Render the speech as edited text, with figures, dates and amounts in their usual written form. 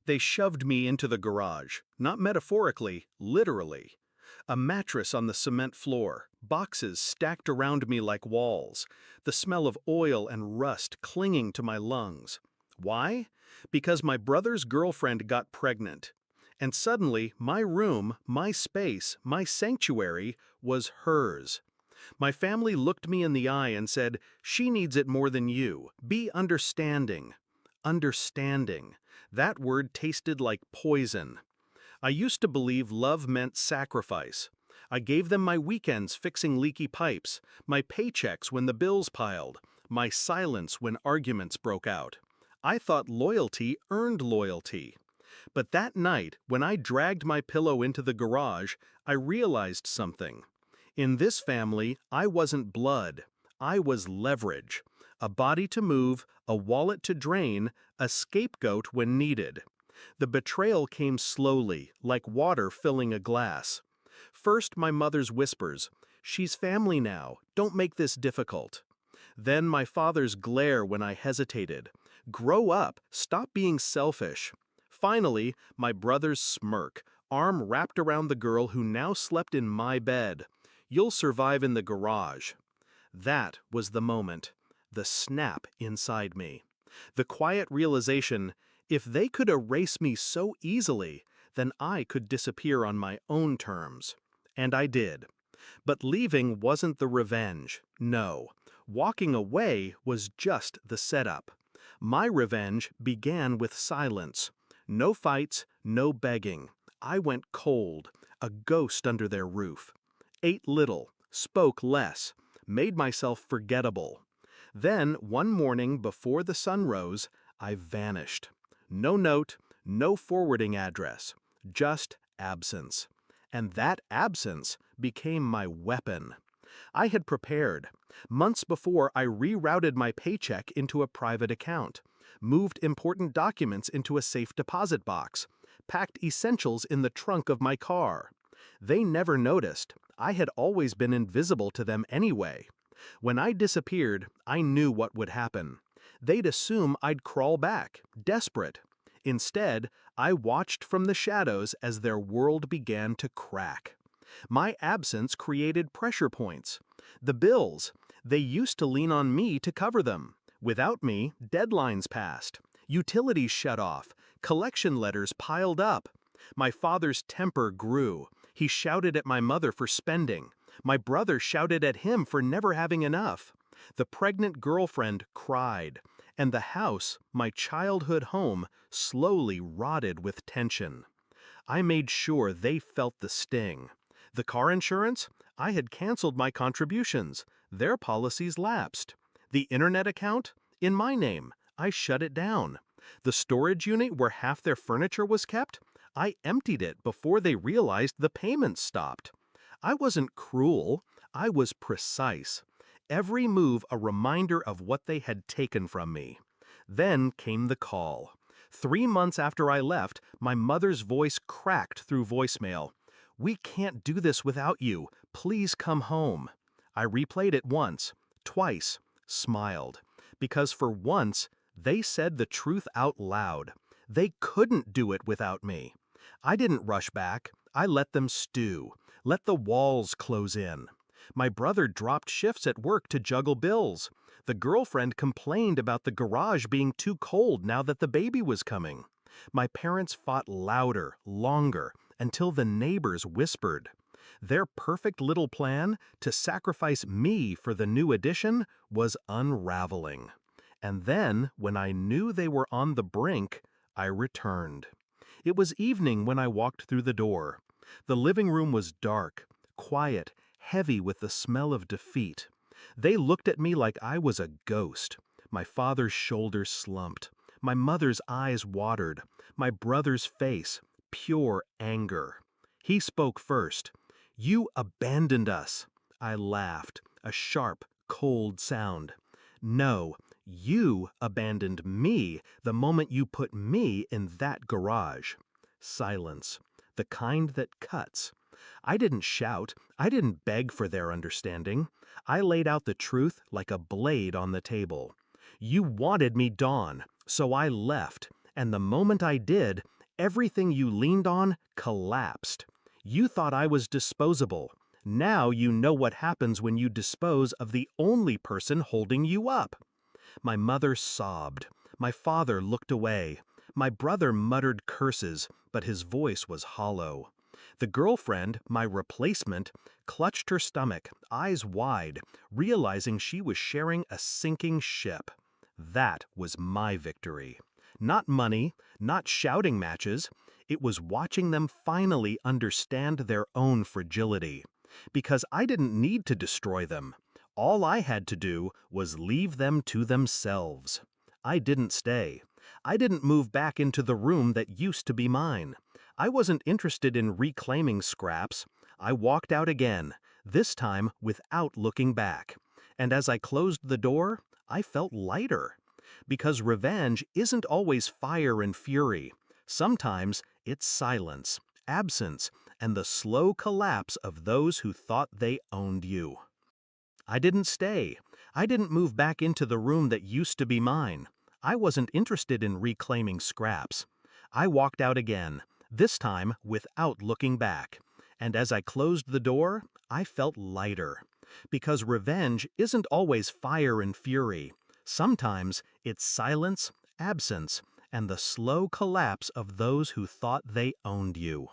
They shoved me into the garage, not metaphorically, literally. A mattress on the cement floor, boxes stacked around me like walls, the smell of oil and rust clinging to my lungs. Why? Because my brother's girlfriend got pregnant. And suddenly, my room, my space, my sanctuary was hers. My family looked me in the eye and said, "She needs it more than you. Be understanding." Understanding. That word tasted like poison. I used to believe love meant sacrifice. I gave them my weekends fixing leaky pipes, my paychecks when the bills piled, my silence when arguments broke out. I thought loyalty earned loyalty. But that night, when I dragged my pillow into the garage, I realized something. In this family, I wasn't blood. I was leverage. A body to move, a wallet to drain, a scapegoat when needed. The betrayal came slowly, like water filling a glass. First, my mother's whispers, "She's family now, don't make this difficult." Then my father's glare when I hesitated, "Grow up, stop being selfish." Finally, my brother's smirk, arm wrapped around the girl who now slept in my bed. "You'll survive in the garage." That was the moment, the snap inside me. The quiet realization, if they could erase me so easily, then I could disappear on my own terms. And I did. But leaving wasn't the revenge. No. Walking away was just the setup. My revenge began with silence. No fights, no begging. I went cold, a ghost under their roof. Ate little, spoke less, made myself forgettable. Then, one morning before the sun rose, I vanished. No note, no forwarding address, just absence. And that absence became my weapon. I had prepared. Months before, I rerouted my paycheck into a private account, moved important documents into a safe deposit box, packed essentials in the trunk of my car. They never noticed. I had always been invisible to them anyway. When I disappeared, I knew what would happen. They'd assume I'd crawl back, desperate. Instead, I watched from the shadows as their world began to crack. My absence created pressure points. The bills, they used to lean on me to cover them. Without me, deadlines passed. Utilities shut off. Collection letters piled up. My father's temper grew. He shouted at my mother for spending. My brother shouted at him for never having enough. The pregnant girlfriend cried. And the house, my childhood home, slowly rotted with tension. I made sure they felt the sting. The car insurance? I had canceled my contributions. Their policies lapsed. The internet account? In my name. I shut it down. The storage unit where half their furniture was kept? I emptied it before they realized the payments stopped. I wasn't cruel. I was precise. Every move a reminder of what they had taken from me. Then came the call. 3 months after I left, my mother's voice cracked through voicemail. "We can't do this without you. Please come home." I replayed it once, twice, smiled. Because for once, they said the truth out loud. They couldn't do it without me. I didn't rush back. I let them stew. Let the walls close in. My brother dropped shifts at work to juggle bills. The girlfriend complained about the garage being too cold now that the baby was coming. My parents fought louder, longer, until the neighbors whispered. Their perfect little plan to sacrifice me for the new addition was unraveling. And then, when I knew they were on the brink, I returned. It was evening when I walked through the door. The living room was dark, quiet, heavy with the smell of defeat. They looked at me like I was a ghost. My father's shoulders slumped. My mother's eyes watered. My brother's face, pure anger. He spoke first. "You abandoned us." I laughed, a sharp, cold sound. "No, you abandoned me the moment you put me in that garage." Silence, the kind that cuts. I didn't shout. I didn't beg for their understanding. I laid out the truth like a blade on the table. You wanted me, Dawn, so I left, and the moment I did, Everything you leaned on collapsed. You thought I was disposable. Now you know what happens when you dispose of the only person holding you up. My mother sobbed. My father looked away. My brother muttered curses, but his voice was hollow. The girlfriend, my replacement, clutched her stomach, eyes wide, realizing she was sharing a sinking ship. That was my victory. Not money, not shouting matches. It was watching them finally understand their own fragility. Because I didn't need to destroy them. All I had to do was leave them to themselves. I didn't stay. I didn't move back into the room that used to be mine. I wasn't interested in reclaiming scraps. I walked out again, this time without looking back. And as I closed the door, I felt lighter. Because revenge isn't always fire and fury. Sometimes it's silence, absence, and the slow collapse of those who thought they owned you. I didn't stay. I didn't move back into the room that used to be mine. I wasn't interested in reclaiming scraps. I walked out again, this time without looking back. And as I closed the door, I felt lighter. Because revenge isn't always fire and fury. Sometimes it's silence, absence, and the slow collapse of those who thought they owned you.